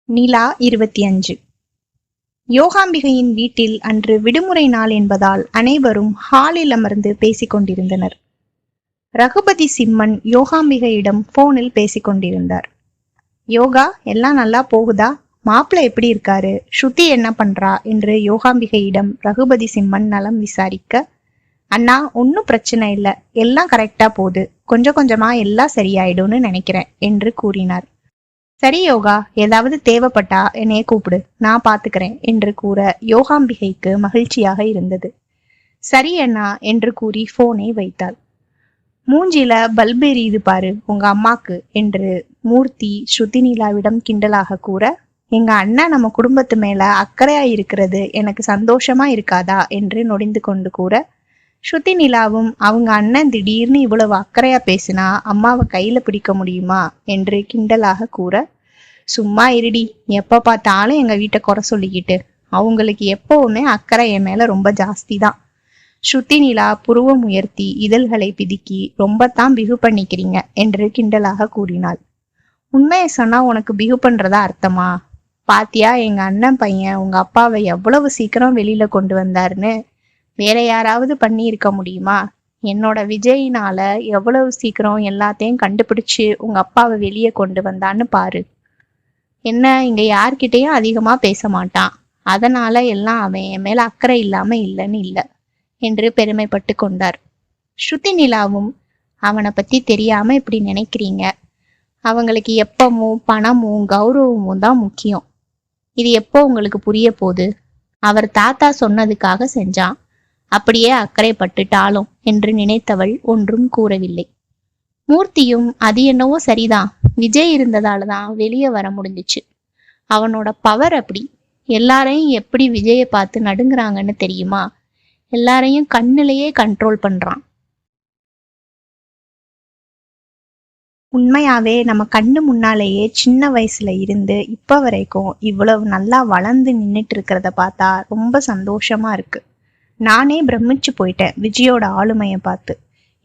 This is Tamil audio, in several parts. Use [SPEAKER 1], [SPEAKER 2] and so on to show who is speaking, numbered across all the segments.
[SPEAKER 1] நிலா 25. யோகாம்பிகையின் வீட்டில் அன்று விடுமுறை நாள் என்பதால் அனைவரும் ஹாலில் அமர்ந்து பேசிக் கொண்டிருந்தனர். ரகுபதி சிம்மன் யோகாம்பிகையிடம் போனில் பேசிக் கொண்டிருந்தார். யோகா, எல்லாம் நல்லா போகுதா? மாப்பிள்ளை எப்படி இருக்காரு? ஸ்ருதி என்ன பண்றா என்று யோகாம்பிகையிடம் ரகுபதி சிம்மன் நலம் விசாரிக்க, அண்ணா ஒன்னும் பிரச்சனை இல்லை, எல்லாம் கரெக்டா போகுது, கொஞ்சம் கொஞ்சமா எல்லாம் சரியாயிடும்னு நினைக்கிறேன் என்று கூறினார். சரி யோகா, ஏதாவது தேவைப்பட்டா என்னைய கூப்பிடு, நான் பாத்துக்கிறேன் என்று கூற யோகாம்பிகைக்கு மகிழ்ச்சியாக இருந்தது. சரி அண்ணா என்று கூறி போனை வைத்தாள். மூஞ்சில பல்பு எரியுது பாரு உங்க அம்மாக்கு என்று மூர்த்தி ஸ்ருதி நிலாவிடம் கிண்டலாக கூற, எங்க அண்ணன் நம்ம குடும்பத்து மேல அக்கறையா இருக்கிறது எனக்கு சந்தோஷமா இருக்காதா என்று நொடிந்து கொண்டு கூற, ஸ்ருதி நிலாவும் அவங்க அண்ணன் திடீர்னு இவ்வளவு அக்கறையா பேசினா அம்மாவை கையில பிடிக்க முடியுமா என்று கிண்டலாக கூற, சும்மா இருடி, எப்ப பார்த்தாலும் எங்க வீட்டை குறை சொல்லிக்கிட்டு, அவங்களுக்கு எப்பவுமே அக்கறை என் மேல ரொம்ப ஜாஸ்தி தான். ஸ்ருதி நிலா புருவம் உயர்த்தி இதழ்களை பிதுக்கி, ரொம்பத்தான் பிகு பண்ணிக்கிறீங்க என்று கிண்டலாக கூறினாள். உண்மையை சொன்னா உனக்கு பிகு பண்றதா அர்த்தமா? பாத்தியா எங்க அண்ணன் பையன் உங்க அப்பாவை எவ்வளவு சீக்கிரம் வெளியில கொண்டு வந்தாருன்னு? வேற யாராவது பண்ணி இருக்க முடியுமா? என்னோட விஜயினால எவ்வளவு சீக்கிரம் எல்லாத்தையும் கண்டுபிடிச்சு உங்க அப்பாவை வெளியே கொண்டு வந்தான்னு பாரு. என்ன, இங்க யார்கிட்டையும் அதிகமா பேச மாட்டான், அதனால எல்லாம் அவன் என் மேல அக்கறை இல்லாம இல்லைன்னு இல்லை என்று பெருமைப்பட்டு கொண்டார். ஸ்ருதி நிலாவும், அவனை பத்தி தெரியாம இப்படி நினைக்கிறீங்க, அவங்களுக்கு எப்பவும் பணமும் கௌரவமும் தான் முக்கியம். இது எப்போ உங்களுக்கு புரிய போகுது? அவர் தாத்தா சொன்னதுக்காக செஞ்சான், அப்படியே அக்கறைப்பட்டுட்டாலும் என்று நினைத்தவள் ஒன்றும் கூறவில்லை. மூர்த்தியும், அது என்னவோ சரிதான், விஜய் இருந்ததாலதான் வெளியே வர முடிஞ்சிச்சு, அவனோட பவர் அப்படி. எல்லாரையும் எப்படி விஜயை பார்த்து நடுங்குறாங்கன்னு தெரியுமா? எல்லாரையும் கண்ணிலேயே கண்ட்ரோல் பண்றான். உண்மையாவே நம்ம கண்ணு முன்னாலேயே சின்ன வயசுல இருந்து இப்ப வரைக்கும் இவ்வளவு நல்லா வளர்ந்து நின்னுட்டு இருக்கிறத பார்த்தா ரொம்ப சந்தோஷமா இருக்கு. நானே பிரமிச்சு போயிட்டேன் விஜயோட ஆளுமையை பார்த்து.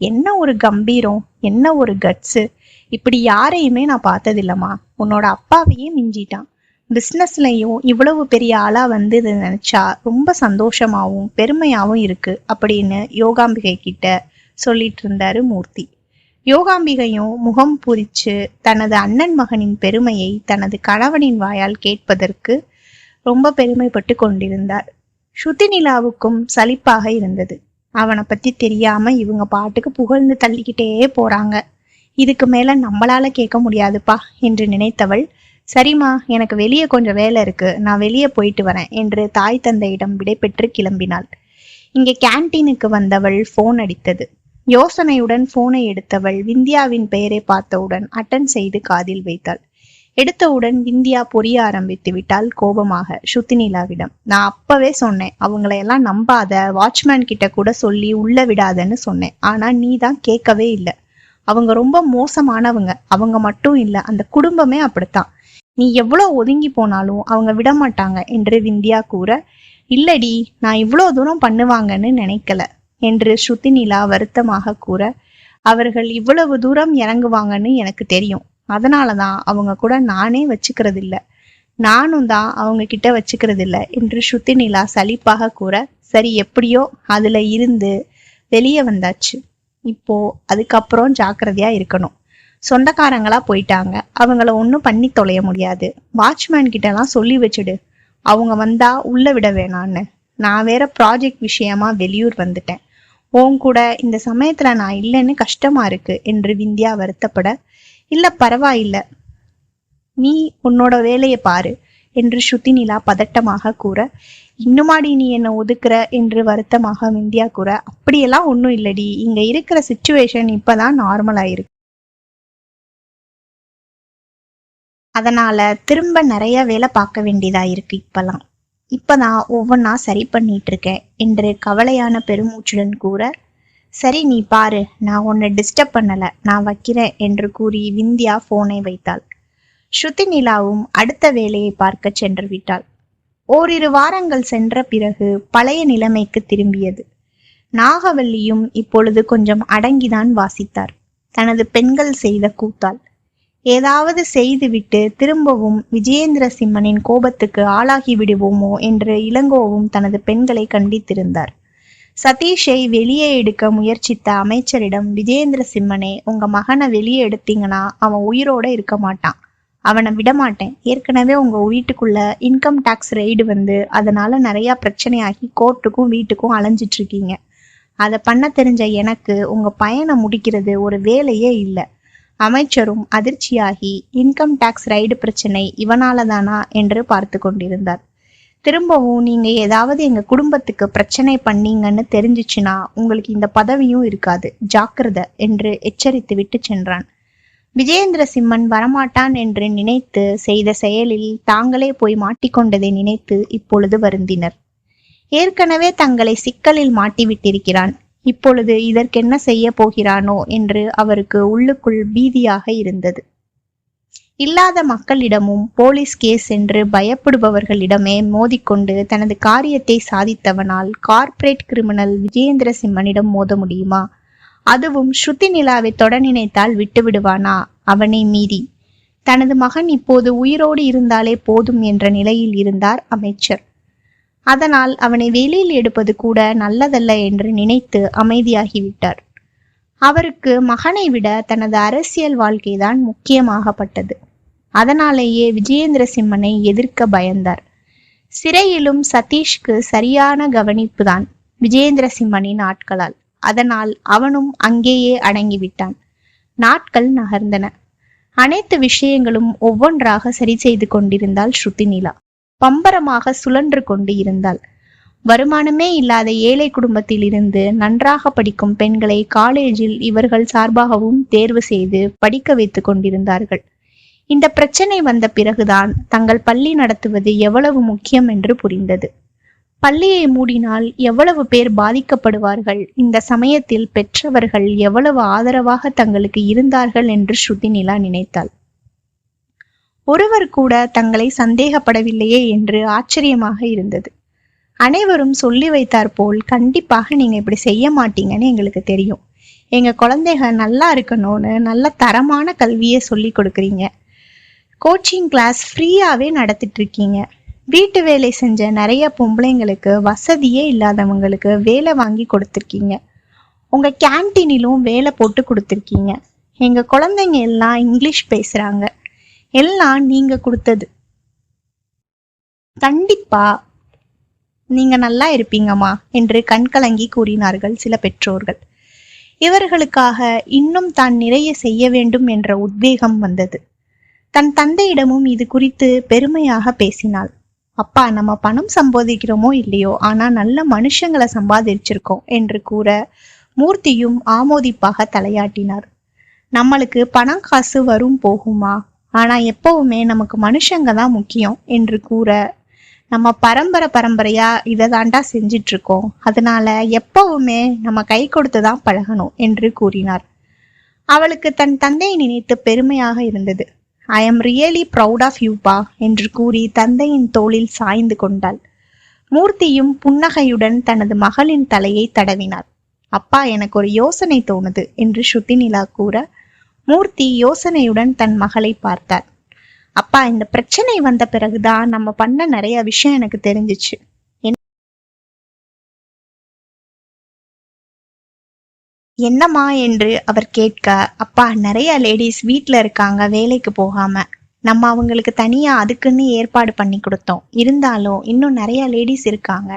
[SPEAKER 1] என்ன ஒரு கம்பீரம், என்ன ஒரு கட்ஸு, இப்படி யாரையுமே நான் பார்த்ததில்லம்மா. உன்னோட அப்பாவையே மிஞ்சிட்டான். பிஸ்னஸ்லையும் இவ்வளவு பெரிய ஆளா வந்து இதை நினைச்சா ரொம்ப சந்தோஷமாவும் பெருமையாவும் இருக்கு அப்படின்னு யோகாம்பிகை கிட்ட சொல்லிட்டு இருந்தாரு மூர்த்தி. யோகாம்பிகையும் முகம் பூரிச்சு தனது அண்ணன் மகனின் பெருமையை தனது கணவனின் வாயால் கேட்பதற்கு ரொம்ப பெருமைப்பட்டு கொண்டிருந்தார். ஸ்ருதி நிலாவுக்கும் சலிப்பாக இருந்தது. அவனை பத்தி தெரியாம இவங்க பாட்டுக்கு புகழ்ந்து தள்ளிக்கிட்டே போறாங்க, இதுக்கு மேல நம்மளால கேட்க முடியாதுப்பா என்று நினைத்தவள், சரிம்மா எனக்கு வெளியே கொஞ்சம் வேலை இருக்கு, நான் வெளியே போயிட்டு வரேன் என்று தாய் தந்தையிடம் விடைபெற்று கிளம்பினாள். இங்கே கேன்டீனுக்கு வந்தவள் போன் அடித்தது. யோசனையுடன் போனை எடுத்தவள் விந்தியாவின் பெயரை பார்த்தவுடன் அட்டன் செய்து காதில் வைத்தாள். எடுத்தவுடன் விந்தியா பொரிய ஆரம்பித்து விட்டால் கோபமாக ஸ்ருதி நிலாவிடம். நான் அப்பவே சொன்னேன், அவங்களையெல்லாம் நம்பாத, வாட்ச்மேன் கிட்ட கூட சொல்லி உள்ள விடாதன்னு சொன்னேன், ஆனா நீ தான் கேட்கவே இல்லை. அவங்க ரொம்ப மோசமானவங்க, அவங்க மட்டும் இல்லை அந்த குடும்பமே அப்படித்தான், நீ எவ்வளவு ஒதுங்கி போனாலும் அவங்க விட மாட்டாங்க என்று விந்தியா கூற, இல்லடி நான் இவ்வளோ தூரம் பண்ணுவாங்கன்னு நினைக்கல என்று ஸ்ருதி நிலா வருத்தமாக கூற, அவர்கள் இவ்வளவு தூரம் இறங்குவாங்கன்னு எனக்கு தெரியும், அதனாலதான் அவங்க கூட நானே வச்சுக்கிறது இல்லை, நானும் தான் அவங்க கிட்ட வச்சுக்கிறது இல்லை என்று ஸ்ருதி நிலா சலிப்பாக கூற, சரி எப்படியோ அதுல இருந்து வெளியே வந்தாச்சு, இப்போ அதுக்கப்புறம் ஜாக்கிரதையா இருக்கணும். சொந்தக்காரங்களா போயிட்டாங்க, அவங்கள ஒன்றும் பண்ணி தொலைய முடியாது. வாட்ச்மேன் கிட்ட எல்லாம் சொல்லி வச்சுடு, அவங்க வந்தா உள்ள விட வேணான்னு. நான் வேற ப்ராஜெக்ட் விஷயமா வெளியூர் வந்துட்டேன், உன் கூட இந்த சமயத்துல நான் இல்லைன்னு கஷ்டமா இருக்கு என்று விந்தியா வருத்தப்பட, இல்ல பரவாயில்ல, நீ உன்னோட வேலையை பாரு என்று ஸ்ருதி நிலா பதட்டமாக கூற, இன்னுமாடி நீ என்ன ஒதுக்குற என்று வருத்தமாக விந்தியா கூற, அப்படியெல்லாம் ஒன்றும் இல்லடி, இங்க இருக்கிற சிச்சுவேஷன் இப்பதான் நார்மல் ஆயிருக்கு, அதனால திரும்ப நிறைய வேலை பார்க்க வேண்டியதா இருக்கு, இப்பதான் ஒவ்வொன்னா சரி பண்ணிட்டு இருக்கேன் என்று கவலையான பெருமூச்சுடன் கூற, சரி நீ பாரு, நான் உன்னை டிஸ்டர்ப் பண்ணல, நான் வைக்கிறேன் என்று கூறி விந்தியா போனை வைத்தாள். ஸ்ருதி நிலாவும் அடுத்த வேலையை பார்க்க சென்று விட்டாள். ஓரிரு வாரங்கள் சென்ற பிறகு பழைய நிலைமைக்கு திரும்பியது. நாகவல்லியும் இப்பொழுது கொஞ்சம் அடங்கிதான் வாசித்தார். தனது பெண்கள் செய்த கூத்தால் ஏதாவது செய்துவிட்டு திரும்பவும் விஜயேந்திர சிம்மனின் கோபத்துக்கு ஆளாகி விடுவோமோ என்று இளங்கோவும் தனது பெண்களை கண்டித்திருந்தார். சதீஷை வெளியே எடுக்க முயற்சித்த அமைச்சரிடம், விஜயேந்திர சிம்மனே, உங்க மகனை வெளியே எடுத்தீங்கன்னா அவன் உயிரோட இருக்க மாட்டான். அவனை விடமாட்டேன். ஏற்கனவே உங்க வீட்டுக்குள்ள இன்கம் டாக்ஸ் ரெய்டு வந்து அதனால நிறைய பிரச்சனையாகி கோர்ட்டுக்கும் வீட்டுக்கும் அலைஞ்சிட்டு இருக்கீங்க. அதை பண்ண தெரிஞ்ச எனக்கு உங்க பையனை முடிக்கிறது ஒரு வேலையே இல்லை. அமைச்சரும் அதிர்ச்சியாகி, இன்கம் டாக்ஸ் ரைடு பிரச்சனை இவனால தானா என்று பார்த்து கொண்டிருந்தார். திரும்பவும் நீங்க ஏதாவது எங்க குடும்பத்துக்கு பிரச்சனை பண்ணீங்கன்னு தெரிஞ்சிச்சுன்னா உங்களுக்கு இந்த பதவியும் இருக்காது, ஜாக்கிரதை என்று எச்சரித்து விட்டு சென்றான். விஜயேந்திர சிம்மன் வரமாட்டான் என்று நினைத்து செய்த செயலில் தாங்களே போய் மாட்டிக்கொண்டதை நினைத்து இப்பொழுது வருந்தினர். ஏற்கனவே தங்களை சிக்கலில் மாட்டிவிட்டிருக்கிறான். இப்பொழுது இதற்கென்ன செய்ய போகிறானோ என்று அவருக்கு உள்ளுக்குள் பீதியாக இருந்தது. இல்லாத மக்களிடமும் போலீஸ் கேஸ் என்று பயப்படுபவர்களிடமே மோதிக்கொண்டு தனது காரியத்தை சாதித்தவனால் கார்ப்பரேட் கிரிமினல் விஜயேந்திர சிம்மனிடம் மோத முடியுமா? அதுவும் ஸ்ருதி நிலாவை தொட நினைத்தால் விட்டு விடுவானா? அவனை மீறி தனது மகன் இப்போது உயிரோடு இருந்தாலே போதும் என்ற நிலையில் இருந்தார் அமைச்சர். அதனால் அவனை வெளியில் எடுப்பது கூட நல்லதல்ல என்று நினைத்து அமைதியாகிவிட்டார். அவருக்கு மகனை விட தனது அரசியல் வாழ்க்கைதான் முக்கியமாகப்பட்டது. அதனாலேயே விஜயேந்திர சிம்மனை எதிர்க்க பயந்தார். சிறையிலும் சதீஷ்க்கு சரியான கவனிப்பு தான் விஜயேந்திர சிம்மனின் ஆட்களால். அதனால் அவனும் அங்கேயே அடங்கிவிட்டான். நாட்கள் நகர்ந்தன. அனைத்து விஷயங்களும் ஒவ்வொன்றாக சரி செய்து கொண்டிருந்தாள் ஸ்ருதி நிலா. பம்பரமாக சுழன்று கொண்டு இருந்தாள். வருமானமே இல்லாத ஏழை குடும்பத்தில் இருந்து நன்றாக படிக்கும் பெண்களை காலேஜில் இவர்கள் சார்பாகவும் தேர்வு செய்து படிக்க வைத்துக் கொண்டிருந்தார்கள். இந்த பிரச்சனை வந்த பிறகுதான் தங்கள் பள்ளி நடத்துவது எவ்வளவு முக்கியம் என்று புரிந்தது. பள்ளியை மூடினால் எவ்வளவு பேர் பாதிக்கப்படுவார்கள், இந்த சமயத்தில் பெற்றவர்கள் எவ்வளவு ஆதரவாக தங்களுக்கு இருந்தார்கள் என்று ஸ்ருதி நிலா நினைத்தாள். ஒருவர் கூட தங்களை சந்தேகப்படவில்லையே என்று ஆச்சரியமாக இருந்தது. அனைவரும் சொல்லி வைத்தார் போல், கண்டிப்பாக நீங்க இப்படி செய்ய மாட்டீங்கன்னு எங்களுக்கு தெரியும். எங்க குழந்தைங்க நல்லா இருக்கணும்னு நல்ல தரமான கல்வியை சொல்லி கொடுக்குறீங்க. கோச்சிங் கிளாஸ் ஃப்ரீயாவே நடத்திட்டு இருக்கீங்க. வீட்டு வேலை செஞ்ச நிறைய பொம்பளைங்களுக்கு, வசதியே இல்லாதவங்களுக்கு வேலை வாங்கி கொடுத்துருக்கீங்க. உங்க கேன்டீனிலும் வேலை போட்டு கொடுத்துருக்கீங்க. எங்க குழந்தைங்க எல்லாம் இங்கிலீஷ் பேசுறாங்க. எல்லாம் நீங்க கொடுத்தது. கண்டிப்பா நீங்க நல்லா இருப்பீங்கம்மா என்று கண்கலங்கி கூறினார்கள் சில பெற்றோர்கள். இவர்களுக்காக இன்னும் தான் நிறைய செய்ய வேண்டும் என்ற உத்வேகம் வந்தது. தன் தந்தையிடமும் இது குறித்து பெருமையாக பேசினாள். அப்பா, நம்ம பணம் சம்பாதிக்கிறோமோ இல்லையோ, ஆனா நல்ல மனுஷங்களை சம்பாதிச்சிருக்கோம் என்று கூற மூர்த்தியும் ஆமோதிப்பாக தலையாட்டினார். நம்மளுக்கு பணம் காசு வரும் போகுமா, ஆனா எப்பவுமே நமக்கு மனுஷங்க தான் முக்கியம் என்று கூற, நம்ம பரம்பரையா இதை தாண்டா செஞ்சிட்டு இருக்கோம், அதனால எப்பவுமே நம்ம கை கொடுத்துதான் பழகணும் என்று கூறினார். அவளுக்கு தன் தந்தையை நினைத்து பெருமையாக இருந்தது. I am really proud of யூப்பா என்று கூறி தந்தையின் தோளில் சாய்ந்து கொண்டாள். மூர்த்தியும் புன்னகையுடன் தனது மகளின் தலையை தடவினார். அப்பா, எனக்கு ஒரு யோசனை தோணுது என்று ஸ்ருதி நிலா கூற, மூர்த்தி யோசனையுடன் தன் மகளை பார்த்தார். அப்பா, இந்த பிரச்சனை வந்த பிறகுதான் நம்ம பண்ண நிறைய விஷயம் எனக்கு தெரிஞ்சிச்சு. என்னம்மா என்று அவர் கேட்க, அப்பா, நிறைய லேடிஸ் வீட்டுல இருக்காங்க வேலைக்கு போகாம. நம்ம அவங்களுக்கு தனியா அதுக்குன்னு ஏற்பாடு பண்ணி கொடுத்தோம். இருந்தாலும் இன்னும் நிறைய லேடிஸ் இருக்காங்க.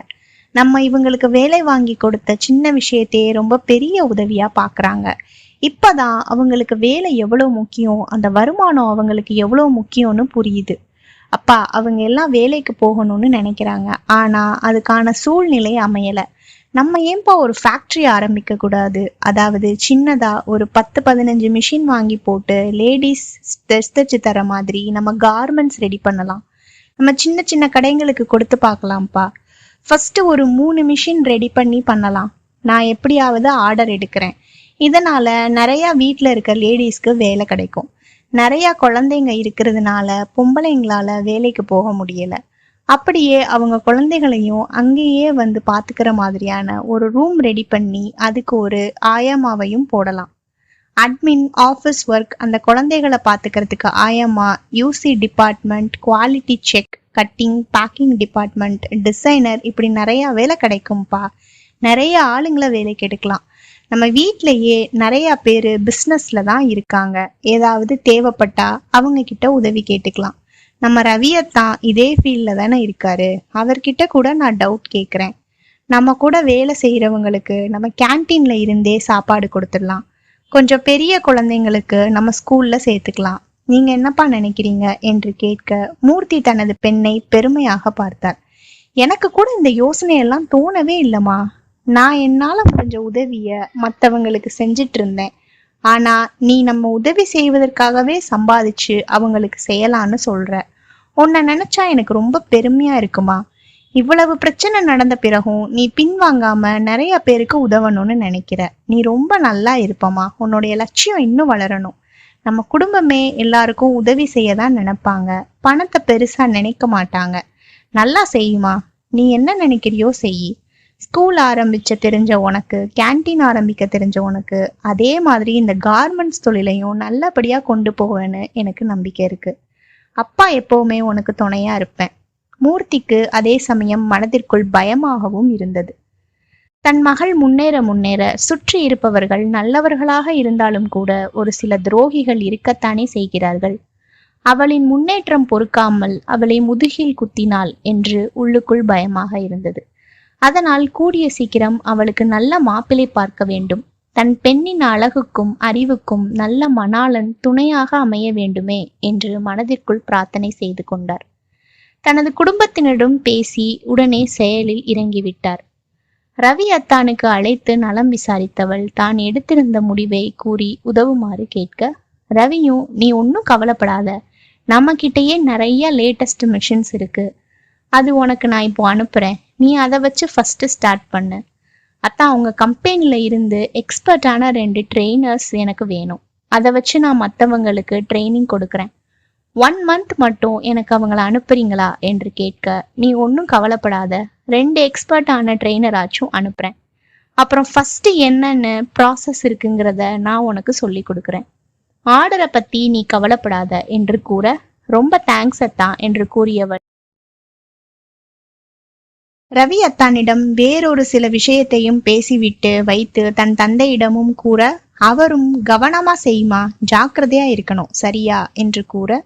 [SPEAKER 1] நம்ம இவங்களுக்கு வேலை வாங்கி கொடுத்த சின்ன விஷயத்தையே ரொம்ப பெரிய உதவியா பாக்குறாங்க. இப்பதான் அவங்களுக்கு வேலை எவ்வளவு முக்கியம், அந்த வருமானம் அவங்களுக்கு எவ்வளவு முக்கியம்னு புரியுது. அப்பா, அவங்க எல்லாம் வேலைக்கு போகணும்னு நினைக்கிறாங்க. ஆனா அதுக்கான சூழ்நிலை அமையல. நம்ம ஏன்பா ஒரு ஃபேக்டரி ஆரம்பிக்க கூடாது? அதாவது சின்னதா ஒரு 10-15 மிஷின் வாங்கி போட்டு லேடிஸ் தைச்சு தர மாதிரி நம்ம கார்மெண்ட்ஸ் ரெடி பண்ணலாம். நம்ம சின்ன சின்ன கடைங்களுக்கு கொடுத்து பார்க்கலாம்ப்பா. ஃபர்ஸ்ட் ஒரு 3 மிஷின் ரெடி பண்ணலாம். நான் எப்படியாவது ஆர்டர் எடுக்கிறேன். இதனால நிறைய வீட்டுல இருக்க லேடிஸ்க்கு வேலை கிடைக்கும். நிறைய குழந்தைங்க இருக்கிறதுனால பொம்பளைங்களால வேலைக்கு போக முடியல. அப்படியே அவங்க குழந்தைகளையும் அங்கேயே வந்து பாத்துக்கிற மாதிரியான ஒரு ரூம் ரெடி பண்ணி அதுக்கு ஒரு ஆயாமாவையும் போடலாம். அட்மின், ஆஃபீஸ் ஒர்க், அந்த குழந்தைகளை பார்த்துக்கிறதுக்கு ஆயம்மா, QC department, quality check, cutting, packing department, designer, இப்படி நிறைய வேலை கிடைக்கும்பா. நிறைய ஆளுங்களை வேலைக்கு எடுக்கலாம். நம்ம வீட்டிலேயே நிறைய பேர் பிஸ்னஸ்ல தான் இருக்காங்க. ஏதாவது தேவைப்பட்டா அவங்க கிட்ட உதவி கேட்டுக்கலாம். நம்ம ரவியத்தான் இதே ஃபீல்ட்ல தானே இருக்காரு, அவர்கிட்ட கூட நான் டவுட் கேட்குறேன். நம்ம கூட வேலை செய்யறவங்களுக்கு நம்ம கேன்டீன்ல இருந்தே சாப்பாடு கொடுத்துடலாம். கொஞ்சம் பெரிய குழந்தைங்களுக்கு நம்ம ஸ்கூல்ல சேர்த்துக்கலாம். நீங்க என்னப்பா நினைக்கிறீங்க என்று கேட்க மூர்த்தி தனது பெண்ணை பெருமையாக பார்த்தார். எனக்கு கூட இந்த யோசனையெல்லாம் தோணவே இல்லைம்மா. நான் என்னால முடிஞ்ச உதவிய மற்றவங்களுக்கு செஞ்சிட்டு இருந்தேன். ஆனா நீ நம்ம உதவி செய்வதற்காகவே சம்பாதிச்சு அவங்களுக்கு செய்யலான்னு சொல்ற. உன்னை நினைச்சா எனக்கு ரொம்ப பெருமையா இருக்குமா. இவ்வளவு பிரச்சனை நடந்த பிறகும் நீ பின்வாங்காம நிறைய பேருக்கு உதவணும்னு நினைக்கிற. நீ ரொம்ப நல்லா இருப்பமா. உன்னுடைய லட்சியம் இன்னும் வளரணும். நம்ம குடும்பமே எல்லாருக்கும் உதவி செய்யதான் நினைப்பாங்க, பணத்தை பெருசா நினைக்க மாட்டாங்க. நல்லா செய்யுமா. நீ என்ன நினைக்கிறியோ செய். ஸ்கூல் ஆரம்பிச்ச தெரிஞ்ச உனக்கு, கேன்டீன் ஆரம்பிக்க தெரிஞ்ச உனக்கு, அதே மாதிரி இந்த கார்மெண்ட்ஸ் தொழிலையும் நல்லபடியா கொண்டு போவேன்னு எனக்கு நம்பிக்கை இருக்கு. அப்பா எப்பவுமே உனக்கு துணையா இருப்பேன். மூர்த்திக்கு அதே சமயம் மனதிற்குள் பயமாகவும் இருந்தது. தன் மகள் முன்னேற முன்னேற சுற்றி இருப்பவர்கள் நல்லவர்களாக இருந்தாலும் கூட ஒரு சில துரோகிகள் இருக்கத்தானே செய்கிறார்கள். அவளின் முன்னேற்றம் பொறுக்காமல் அவளை முதுகில் குத்தினாள் என்று உள்ளுக்குள் பயமாக இருந்தது. அதனால் கூடிய சீக்கிரம் அவளுக்கு நல்ல மாப்பிள்ளை பார்க்க வேண்டும். தன் பெண்ணின் அழகுக்கும் அறிவுக்கும் நல்ல மணாளன் துணையாக அமைய வேண்டுமே என்று மனதிற்குள் பிரார்த்தனை செய்து கொண்டார். தனது குடும்பத்தினரிடம் பேசி உடனே செயலில் இறங்கிவிட்டார். ரவி அத்தானுக்கு அழைத்து நலம் விசாரித்தவள் தான் எடுத்திருந்த முடிவை கூறி உதவுமாறு கேட்க, ரவியும் நீ ஒன்னும் கவலைப்படாத, நம்ம கிட்டயே நிறைய லேட்டஸ்ட் மிஷின்ஸ் இருக்கு, அது உனக்கு நான் இப்போ அனுப்புறேன், நீ அதை வச்சு ஃபர்ஸ்ட் ஸ்டார்ட் பண்ணு. அத்தான் உங்க கம்பெனில இருந்து எக்ஸ்பர்ட்டான 2 ட்ரெயினர்ஸ் எனக்கு வேணும். அதை வச்சு நான் மற்றவங்களுக்கு ட்ரைனிங் கொடுக்குறேன். 1 மந்த் மட்டும் எனக்கு அவங்கள அனுப்புறீங்களா என்று கேட்க, நீ ஒன்றும் கவலைப்படாத, 2 எக்ஸ்பர்ட்டான ட்ரெயினராச்சும் அனுப்புறேன். அப்புறம் ஃபர்ஸ்ட் என்னென்னு ப்ராசஸ் இருக்குங்கிறத நான் உனக்கு சொல்லி கொடுக்குறேன். ஆர்டரை பத்தி நீ கவலைப்படாத என்று கூற, ரொம்ப தேங்க்ஸ் அத்தான் என்று கூறியவள் ரவி அத்தானிடம் வேறொரு சில விஷயத்தையும் பேசிவிட்டு வைத்து தன் தந்தையிடமும் கூற, அவரும் கவனமா செய்யுமா, ஜாக்கிரதையா இருக்கணும் சரியா என்று கூற,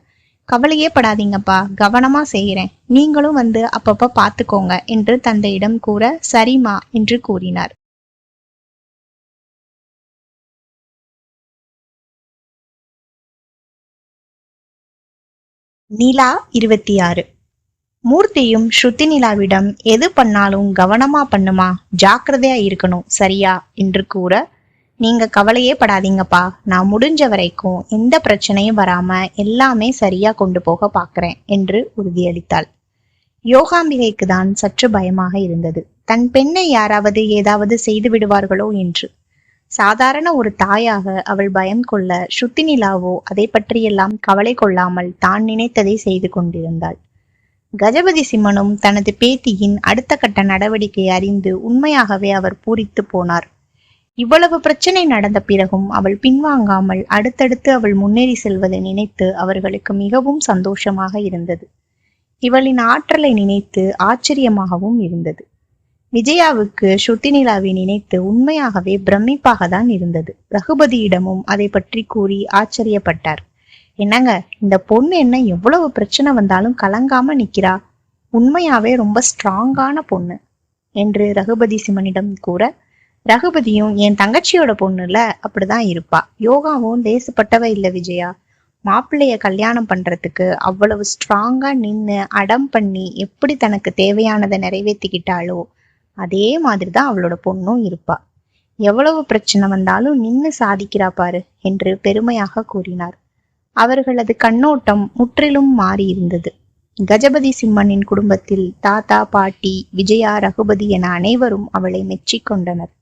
[SPEAKER 1] கவலையே படாதீங்கப்பா, கவனமா செய்கிறேன், நீங்களும் வந்து அப்பப்ப பார்த்துக்கோங்க என்று தந்தையிடம் கூற, சரிமா என்று கூறினார். நிலா 26. மூர்த்தியும் ஸ்ருதி நிலாவிடம் எது பண்ணாலும் கவனமா பண்ணுமா, ஜாக்கிரதையா இருக்கணும் சரியா என்று கூற, நீங்க கவலையே படாதீங்கப்பா, நான் முடிஞ்ச வரைக்கும் எந்த பிரச்சனையும் வராம எல்லாமே சரியா கொண்டு போக பாக்குறேன் என்று உறுதியளித்தாள். யோகாம்பிகைக்கு தான் சற்று பயமாக இருந்தது. தன் பெண்ணை யாராவது ஏதாவது செய்து விடுவார்களோ என்று. சாதாரண ஒரு தாயாக அவள் பயம் கொள்ள, ஸ்ருதி நிலாவோ அதை பற்றியெல்லாம் கவலை கொள்ளாமல் தான் நினைத்ததை செய்து கொண்டிருந்தாள். கஜபதி சிம்மனும் தனது பேத்தியின் அடுத்த கட்ட நடவடிக்கை அறிந்து உண்மையாகவே அவர் பூரித்து போனார். இவ்வளவு பிரச்சனை நடந்த பிறகும் அவள் பின்வாங்காமல் அடுத்தடுத்து அவள் முன்னேறி செல்வதை நினைத்து அவர்களுக்கு மிகவும் சந்தோஷமாக இருந்தது. இவளின் ஆற்றலை நினைத்து ஆச்சரியமாகவும் இருந்தது. விஜயாவுக்கு ஸ்ருதி நிலாவை நினைத்து உண்மையாகவே பிரமிப்பாக தான் இருந்தது. ரகுபதியிடமும் அதை பற்றி கூறி ஆச்சரியப்பட்டார். என்னங்க, இந்த பொண்ணு என்ன எவ்வளவு பிரச்சனை வந்தாலும் கலங்காம நிக்கிறா, உண்மையாவே ரொம்ப ஸ்ட்ராங்கான பொண்ணு என்று ரகுபதி சிம்மனிடம் கூற, ரகுபதியும் என் தங்கச்சியோட பொண்ணுல அப்படிதான் இருப்பா, யோகாவும் தேசப்பட்டவ இல்ல விஜயா, மாப்பிள்ளைய கல்யாணம் பண்றதுக்கு அவ்வளவு ஸ்ட்ராங்கா நின்னு அடம் பண்ணி எப்படி தனக்கு தேவையானதை நிறைவேற்றிக்கிட்டாளோ அதே மாதிரிதான் அவளோட பொண்ணும் இருப்பா, எவ்வளவு பிரச்சனை வந்தாலும் நின்னு சாதிக்கிறா பாரு என்று பெருமையாக கூறினார். அவர்களது கண்ணோட்டம் முற்றிலும் மாறியிருந்தது. கஜபதி சிம்மனின் குடும்பத்தில் தாத்தா, பாட்டி, விஜயா, ரகுபதி என அனைவரும் அவளை மெச்சிக்கொண்டனர்.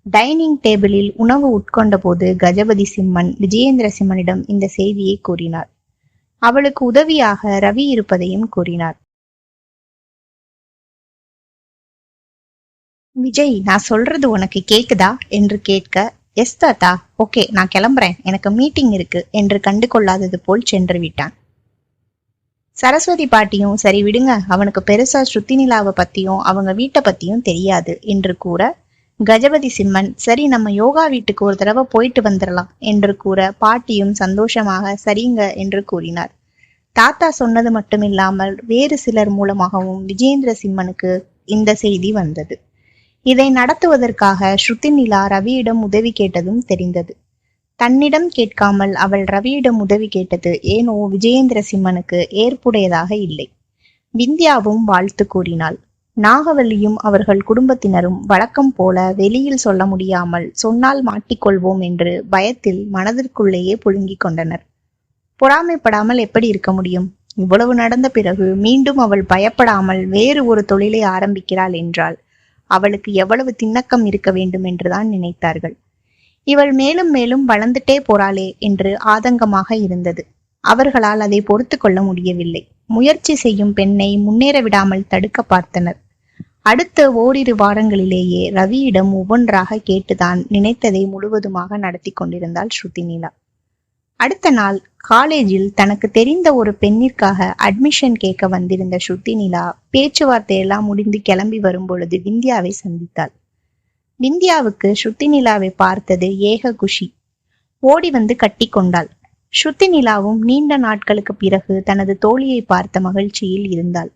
[SPEAKER 1] டைனிங் டேபிளில் உணவு உட்கொண்ட போது கஜபதி சிம்மன் விஜயேந்திர சிம்மனிடம் இந்த செய்தியை கூறினார். அவளுக்கு உதவியாக ரவி இருப்பதையும் கூறினார். விஜய், நான் சொல்றது உனக்கு கேக்குதா என்று கேட்க, எஸ் தாத்தா, ஓகே நான் கிளம்புறேன், எனக்கு மீட்டிங் இருக்கு என்று கண்டு கொள்ளாதது போல் சென்று விட்டான். சரஸ்வதி பாட்டியும் சரி விடுங்க, அவனுக்கு பெருசா ஸ்ருதி நிலாவை பத்தியும் அவங்க வீட்டை பத்தியும் தெரியாது என்று கூற, கஜபதி சிம்மன் சரி நம்ம யோகா வீட்டுக்கு ஒரு தடவை போயிட்டு வந்துடலாம் என்று கூற, பாட்டியும் சந்தோஷமாக சரிங்க என்று கூறினார். தாத்தா சொன்னது மட்டுமில்லாமல் வேறு சிலர் மூலமாகவும் விஜேந்திர சிம்மனுக்கு இந்த செய்தி வந்தது. இதை நடத்துவதற்காக ஸ்ருதி நிலா ரவியிடம் உதவி கேட்டதும் தெரிந்தது. தன்னிடம் கேட்காமல் அவள் ரவியிடம் உதவி கேட்டது ஏனோ விஜயேந்திர சிம்மனுக்கு ஏற்புடையதாக இல்லை. விந்தியாவும் வாழ்த்து கூறினாள். நாகவல்லியும் அவர்கள் குடும்பத்தினரும் வழக்கம் போல வெளியில் சொல்ல முடியாமல் சொன்னால் மாட்டிக்கொள்வோம் என்று பயத்தில் மனதிற்குள்ளேயே புழுங்கிக் கொண்டனர். பொறாமைப்படாமல் எப்படி இருக்க முடியும்? இவ்வளவு நடந்த பிறகு மீண்டும் அவள் பயப்படாமல் வேறு ஒரு தொழிலை ஆரம்பிக்கிறாள் என்றால் அவளுக்கு எவ்வளவு திண்ணக்கம் இருக்க வேண்டும் என்றுதான் நினைத்தார்கள். இவள் மேலும் மேலும் வளர்ந்துட்டே போறாளே என்று ஆதங்கமாக இருந்தது. அவர்களால் அதை பொறுத்து கொள்ள முடியவில்லை. முயற்சி செய்யும் பெண்ணை முன்னேற விடாமல் தடுக்க பார்த்தனர். அடுத்த ஓரிரு வாரங்களிலேயே ரவியிடம் ஒவ்வொன்றாக கேட்டுதான் நினைத்ததை முழுவதுமாக நடத்தி கொண்டிருந்தாள் ஸ்ருதி நிலா. அடுத்த நாள் காலேஜில் தனக்கு தெரிந்த ஒரு பெண்ணிற்காக அட்மிஷன் கேட்க வந்திருந்த ஸ்ருதி நிலா பேச்சுவார்த்தையெல்லாம் முடிந்து கிளம்பி வரும் பொழுது விந்தியாவை சந்தித்தாள். விந்தியாவுக்கு ஸ்ருதி நிலாவை பார்த்தது ஏக குஷி. ஓடி வந்து கட்டி கொண்டாள். ஸ்ருதி நிலாவும் நீண்ட நாட்களுக்கு பிறகு தனது தோழியை பார்த்த மகிழ்ச்சியில் இருந்தாள்.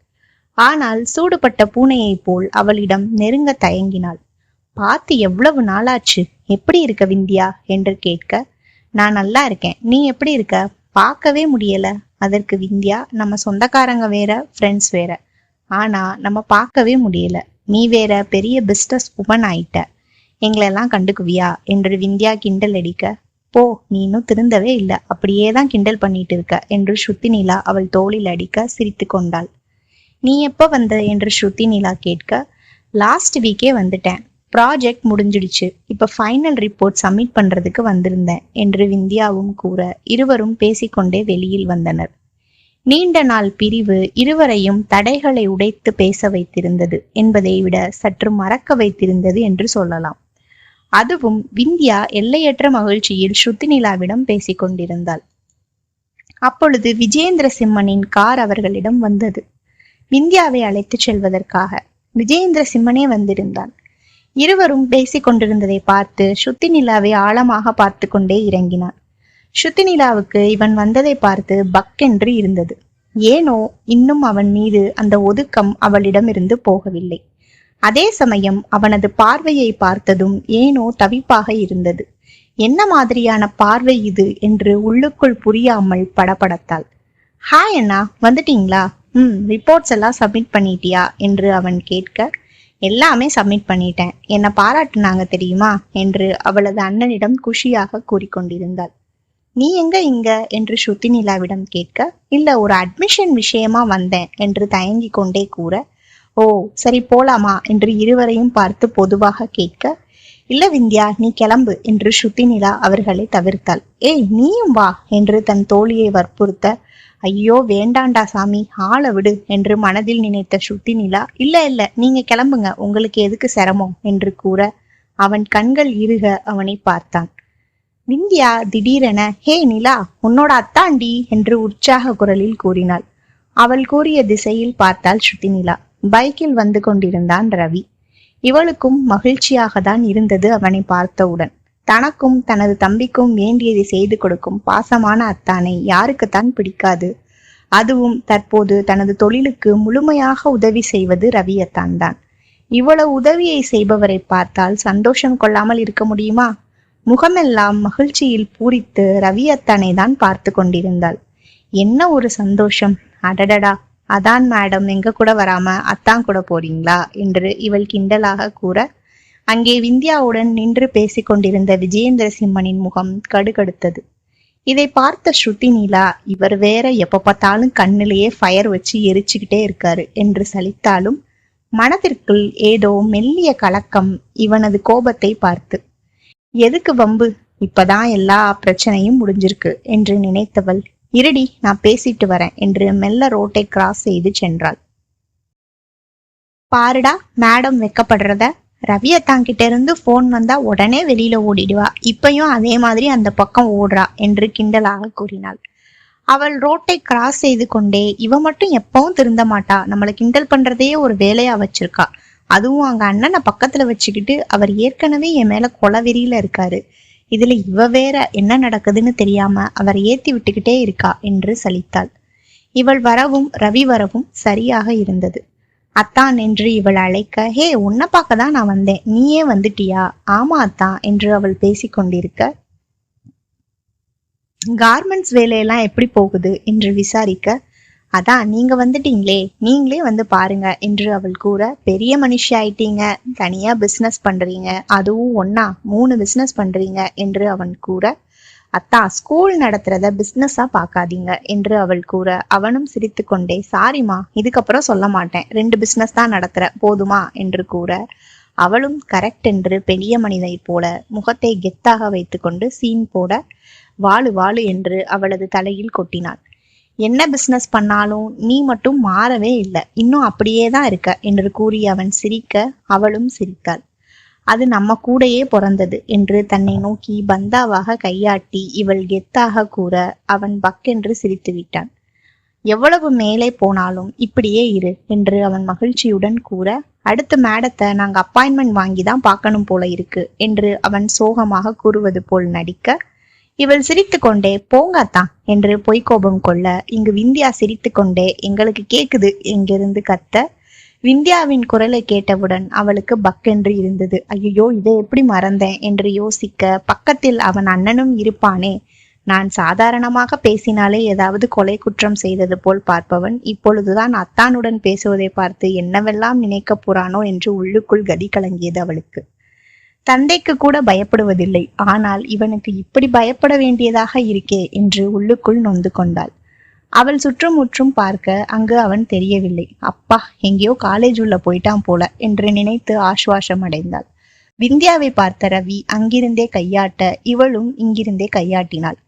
[SPEAKER 1] ஆனால் சூடுபட்ட பூனையை போல் அவளிடம் நெருங்க தயங்கினாள். பார்த்து எவ்வளவு நாளாச்சு, எப்படி இருக்க விந்தியா என்று கேட்க, நான் நல்லா இருக்கேன், நீ எப்படி இருக்க, பார்க்கவே முடியல. அதற்கு விந்தியா, நம்ம சொந்தக்காரங்க வேற, ஃப்ரெண்ட்ஸ் வேற, ஆனா நம்ம பார்க்கவே முடியல. நீ வேற பெரிய பிசினஸ் உமன் ஆயிட்ட, எங்களெல்லாம் கண்டுக்குவியா என்று விந்தியா கிண்டல் அடிக்க, போ நீ இன்னும் திருந்தவே இல்லை, அப்படியேதான் கிண்டல் பண்ணிட்டு இருக்க என்று ஸ்ருதி நிலா அவள் தோளில் அடிக்க சிரித்து கொண்டாள். நீ எப்ப வந்த என்று ஸ்ருதி நிலா கேட்க, லாஸ்ட் வீக்கே வந்துட்டேன், ப்ராஜெக்ட் முடிஞ்சிடுச்சு, இப்ப ஃபைனல் ரிப்போர்ட் சப்மிட் பண்றதுக்கு வந்திருந்தேன் என்று விந்தியாவும் கூற இருவரும் பேசிக்கொண்டே வெளியில் வந்தனர். நீண்ட நாள் பிரிவு இருவரையும் தடைகளை உடைத்து பேச வைத்திருந்தது என்பதை விட சற்று மறக்க வைத்திருந்தது என்று சொல்லலாம். அதுவும் விந்தியா எல்லையற்ற மகிழ்ச்சியில் ஸ்ருதி நிலாவிடம் பேசிக் கொண்டிருந்தாள். அப்பொழுது விஜயேந்திர சிம்மனின் கார் அவர்களிடம் வந்தது. விந்தியாவை அழைத்துச் செல்வதற்காக விஜயேந்திர சிம்மனே வந்திருந்தான். இருவரும் பேசிக் கொண்டிருந்ததை பார்த்து ஸ்ருதி நிலாவை ஆழமாக பார்த்து கொண்டே இறங்கினான். ஸ்ருதி நிலாவுக்கு இவன் வந்ததை பார்த்து பக்கென்று இருந்தது. ஏனோ இன்னும் அவன் மீது அந்த ஒதுக்கம் அவளிடம் இருந்து போகவில்லை. அதே சமயம் அவனது பார்வையை பார்த்ததும் ஏனோ தவிப்பாக இருந்தது. என்ன மாதிரியான பார்வை இது என்று உள்ளுக்குள் புரியாமல் படபடத்தாள். ஹாய் அண்ணா, வந்துட்டீங்களா? ரிப்போர்ட்ஸ் எல்லாம் சப்மிட் பண்ணிட்டியா என்று அவன் கேட்க, எல்லாமே சப்மிட் பண்ணிட்டேன், என்னை பாராட்டுனாங்க தெரியுமா என்று அவளது அண்ணனிடம் குஷியாக கூறிக்கொண்டிருந்தாள். நீ எங்க இங்க என்று ஸ்ருதி நிலாவிடம் கேட்க, இல்ல ஒரு அட்மிஷன் விஷயமா வந்தேன் என்று தயங்கி கொண்டே கூற, ஓ சரி போலாமா என்று இருவரையும் பார்த்து பொதுவாக கேட்க, இல்ல விந்தியா நீ கிளம்பு என்று ஸ்ருதி நிலா அவர்களை தவிர்த்தாள். ஏய் நீயும் வா என்று தன் தோழியை வற்புறுத்த, ஐயோ வேண்டாண்டா சாமி, ஆள விடு என்று மனதில் நினைத்த ஸ்ருதி நிலா, இல்ல இல்ல நீங்க கிளம்புங்க, உங்களுக்கு எதுக்கு சிரமம் என்று கூற அவன் கண்கள் இறுக அவனை பார்த்தான். விந்தியா திடீரென, ஹே நிலா, உன்னோட அத்தாண்டி என்று உற்சாக குரலில் கூறினாள். அவள் கூறிய திசையில் பார்த்தாள் ஸ்ருதி நிலா. பைக்கில் வந்து கொண்டிருந்தான் ரவி. இவளுக்கும் மகிழ்ச்சியாக தான் இருந்தது அவனை பார்த்தவுடன். தனக்கும் தனது தம்பிக்கும் வேண்டியதை செய்து கொடுக்கும் பாசமான அத்தானை யாருக்குத்தான் பிடிக்காது? அதுவும் தற்போது தனது தொழிலுக்கு முழுமையாக உதவி செய்வது ரவியத்தான் தான். இவ்வளவு உதவியை செய்பவரை பார்த்தால் சந்தோஷம் கொள்ளாமல் இருக்க முடியுமா? முகமெல்லாம் மகிழ்ச்சியில் பூரித்து ரவியத்தானை தான் பார்த்து கொண்டிருந்தாள். என்ன ஒரு சந்தோஷம்! அடடடா, அதான் மேடம் எங்க கூட வராம அத்தான் கூட போறீங்களா என்று இவள் கிண்டலாக கூற, அங்கே விந்தியாவுடன் நின்று பேசிக் கொண்டிருந்த விஜயேந்திர சிம்மனின் முகம் கடுகடுத்தது. இதை பார்த்த ஸ்ருதி நிலா, இவர் வேற எப்ப பார்த்தாலும் கண்ணிலேயே ஃபயர் வச்சு எரிச்சுக்கிட்டே இருக்காரு என்று சலித்தாலும் மனதிற்குள் ஏதோ மெல்லிய கலக்கம் இவனது கோபத்தை பார்த்து. எதுக்கு வம்பு, இப்பதான் எல்லா பிரச்சனையும் முடிஞ்சிருக்கு என்று நினைத்தவள், இருடி நான் பேசிட்டு வரேன் என்று மெல்ல ரோட்டை கிராஸ் செய்து சென்றாள். பாருடா மேடம் வெக்கப்படுறத, ரவி அத்தாங்கிட்ட இருந்து போன் வந்தா உடனே வெளியில ஓடிடுவா, இப்பயும் அதே மாதிரி அந்த பக்கம் ஓடுறா என்று கிண்டலாக கூறினாள். அவள் ரோட்டை கிராஸ் செய்து கொண்டே, இவ மட்டும் எப்பவும் திருந்த மாட்டா, நம்மளை கிண்டல் பண்றதையே ஒரு வேலையா வச்சிருக்கா, அதுவும் அங்க அண்ணனை பக்கத்துல வச்சுக்கிட்டு அவர் ஏற்கனவே என் மேல கொலவெறியில இருக்காரு, இதுல இவ வேற என்ன நடக்குதுன்னு தெரியாம அவரை ஏத்தி விட்டுக்கிட்டே இருக்கா என்று சலித்தாள். இவள் வரவும் ரவி வரவும் சரியாக இருந்தது. அத்தான் என்று இவள் அழைக்க, ஹே உன்னை பார்க்கதான் நான் வந்தேன், நீயே வந்துட்டியா? ஆமா அத்தான் என்று அவள் பேசிக்கொண்டிருக்க, கார்மெண்ட்ஸ் வேலையெல்லாம் எப்படி போகுது என்று விசாரிக்க, அதான் நீங்க வந்துட்டீங்களே, நீங்களே வந்து பாருங்க என்று அவள் கூற, பெரிய மனுஷி ஆயிட்டீங்க, தனியா பிசினஸ் பண்றீங்க, அதுவும் ஒன்னா 3 பிசினஸ் பண்றீங்க என்று அவன் கூற, அத்தா ஸ்கூல் நடத்துறத பிசினஸா பாக்காதீங்க என்று அவள் கூற, அவனும் சிரித்து கொண்டே, சாரிமா இதுக்கப்புறம் சொல்ல மாட்டேன், 2 பிசினஸ் தான் நடத்துற, போதுமா என்று கூற, அவளும் கரெக்ட் என்று பெரிய மனிதை போல முகத்தை கெத்தாக வைத்துக்கொண்டு சீன் போட, வாழு வாழு என்று அவளது தலையில் கொட்டினாள். என்ன பிசினஸ் பண்ணாலும் நீ மட்டும் மாறவே இல்லை, இன்னும் அப்படியே தான் இருக்க என்று கூறி அவன் சிரிக்க அவளும் சிரித்தாள். அது நம்ம கூடையே பிறந்தது என்று தன்னை நோக்கி பந்தாவாக கையாட்டி இவள் கெத்தாக கூற, அவன் பக்கென்று சிரித்து விட்டான். எவ்வளவு மேலே போனாலும் இப்படியே இரு என்று அவன் மகிழ்ச்சியுடன் கூற, அடுத்த மேடத்தை நாங்க அப்பாயின்மெண்ட் வாங்கி தான் பார்க்கணும் போல இருக்கு என்று அவன் சோகமாக கூறுவது போல் நடிக்க, இவள் சிரித்து கொண்டே, போங்கத்தான் என்று பொய்கோபம் கொள்ள, இங்கு விந்தியா சிரித்து கொண்டே, எங்களுக்கு கேக்குது எங்கிருந்து கத்த, விந்தியாவின் குரலை கேட்டவுடன் அவளுக்கு பக்கென்று இருந்தது. ஐயோ இதை எப்படி மறந்தேன் என்று யோசிக்க, பக்கத்தில் அவன் அண்ணனும் இருப்பானே, நான் சாதாரணமாக பேசினாலே ஏதாவது கொலை குற்றம் செய்தது போல் பார்ப்பவன் இப்பொழுதுதான் அத்தானுடன் பேசுவதை பார்த்து என்னவெல்லாம் நினைக்க போறானோ என்று உள்ளுக்குள் கதி கலங்கியது அவளுக்கு. தந்தைக்கு கூட பயப்படுவதில்லை, ஆனால் இவனுக்கு இப்படி பயப்பட வேண்டியதாக இருக்கே என்று உள்ளுக்குள் நொந்து கொண்டாள். அவள் சுற்றுமுற்றும் பார்க்க அங்கு அவன் தெரியவில்லை. அப்பா எங்கேயோ காலேஜ் உள்ள போயிட்டான் போல என்று நினைத்து ஆசுவாசம் அடைந்தாள். விந்தியாவை பார்த்த ரவி அங்கிருந்தே கையாட்ட இவளும் இங்கிருந்தே கையாட்டினாள்.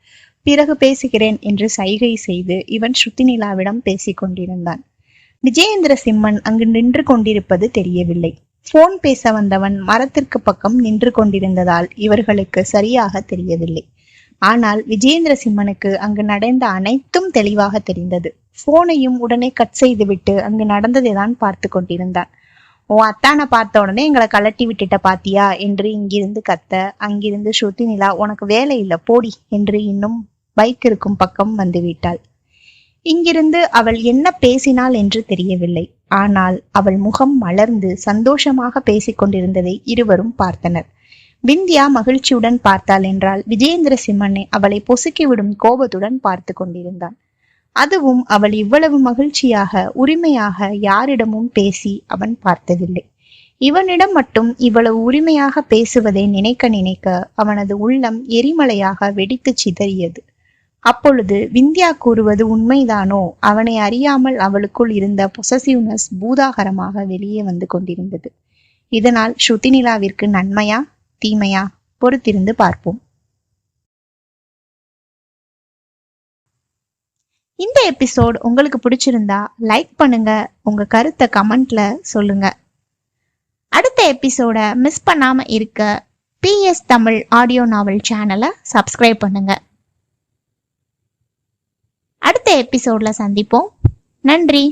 [SPEAKER 1] பிறகு பேசுகிறேன் என்று சைகை செய்து இவன் ஸ்ருதிநிலாவிடம் பேசிக் கொண்டிருந்தான். விஜயேந்திர சிம்மன் அங்கு நின்று கொண்டிருப்பது தெரியவில்லை. போன் பேச வந்தவன் மரத்திற்கு பக்கம் நின்று கொண்டிருந்ததால் இவர்களுக்கு சரியாக தெரியவில்லை. ஆனால் விஜயேந்திர சிம்மனுக்கு அங்கு நடந்த அனைத்தும் தெளிவாக தெரிந்தது. போனையும் உடனே கட் செய்துவிட்டு அங்கு நடந்ததை தான் பார்த்து கொண்டிருந்தான். ஓ அத்தானை பார்த்த உடனே எங்களை கலட்டி விட்டுட்ட பாத்தியா என்று இங்கிருந்து கத்த, அங்கிருந்து ஸ்ருதிநிலா உனக்கு வேலை இல்லை போடி என்று இன்னும் பைக் இருக்கும் பக்கம் வந்து விட்டாள். இங்கிருந்து அவள் என்ன பேசினாள் என்று தெரியவில்லை. ஆனால் அவள் முகம் மலர்ந்து சந்தோஷமாக பேசிக் கொண்டிருந்ததை இருவரும் பார்த்தனர். விந்தியா மகிழ்ச்சியுடன் பார்த்தாள் என்றால் விஜயேந்திர சிம்மனை அவளை பொசுக்கிவிடும் கோபத்துடன் பார்த்து கொண்டிருந்தான். அதுவும் அவள் இவ்வளவு மகிழ்ச்சியாக உரிமையாக யாரிடமும் பேசி அவன் பார்த்ததில்லை. இவனிடம் மட்டும் இவ்வளவு உரிமையாக பேசுவதை நினைக்க நினைக்க அவனது உள்ளம் எரிமலையாக வெடித்து சிதறியது. அப்பொழுது விந்தியா கூறுவது உண்மைதானோ, அவனை அறியாமல் அவளுக்குள் இருந்த பொசசிவ்னஸ் பூதாகரமாக வெளியே வந்து கொண்டிருந்தது. இதனால் ஸ்ருதிநிலாவிற்கு நன்மையா தீமையா பொறுத்திருந்து பார்ப்போம். இந்த எபிசோட் உங்களுக்கு பிடிச்சிருந்தா லைக் பண்ணுங்க, உங்க கருத்தை கமெண்ட்ல சொல்லுங்க. அடுத்த எபிசோட மிஸ் பண்ணாம இருக்க PS தமிழ் ஆடியோ நாவல் சேனலை சப்ஸ்கிரைப் பண்ணுங்க. அடுத்த எபிசோட்ல சந்திப்போம். நன்றி.